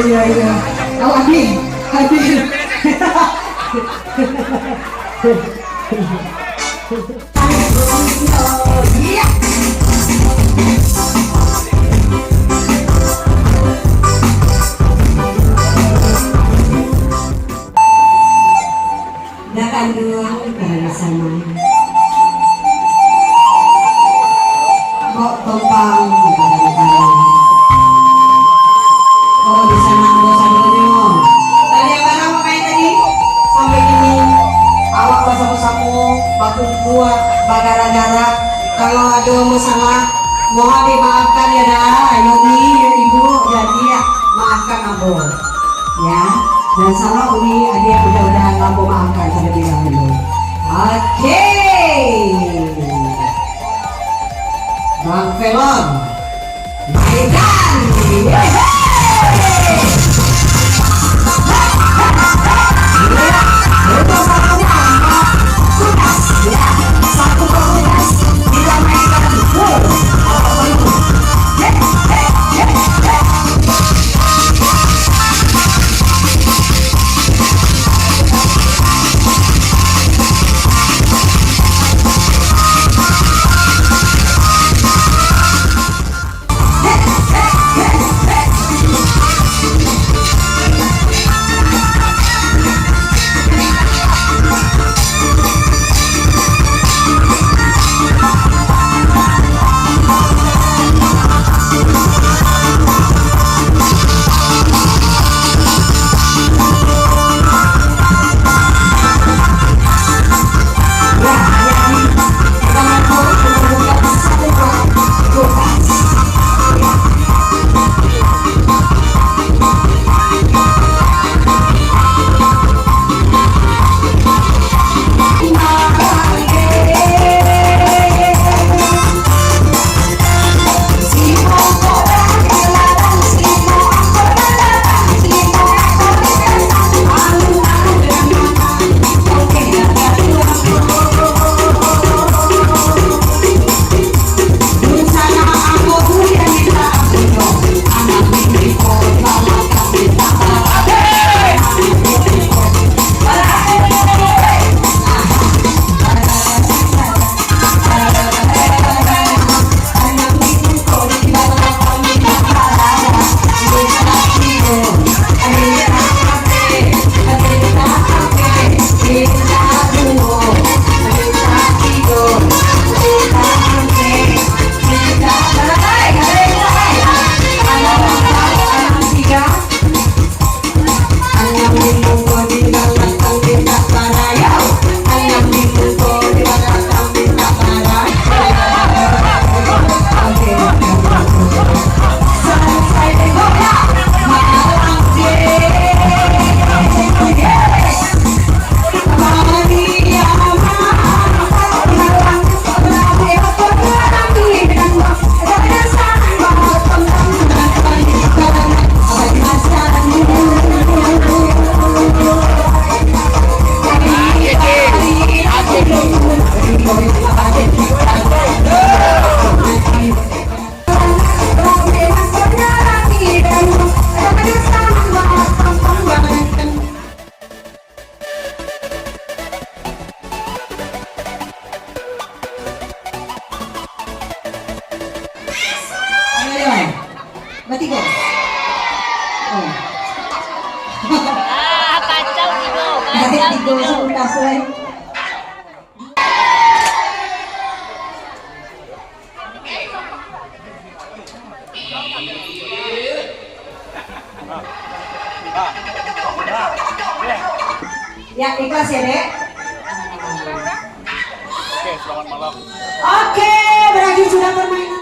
Iya. Oh, Adi. Iya. Dakan dua bersama. Kok topang bareng-bareng. Oh, di sana bosan dulu. Tadi yang barang apa kayak tadi? Sampai ini awak sapu-sapu, baku buah, bagara-gara. Kalau ada masalah, mohon dimaafkan ya dah. Yoni, ya ibu, jadi ya maafkan Ambo. Ya, dan salah Umi, adik mudah-mudahan Ambo maafkan terlebih dahulu. Oke. Bang Velon, mainkan. Mati kok. Oh. Kacau Tigo. Tigo sebentar selain. Ya, ikhlas ya, Dek. Oke, selamat malam. Oke, berakhir sudah permainan.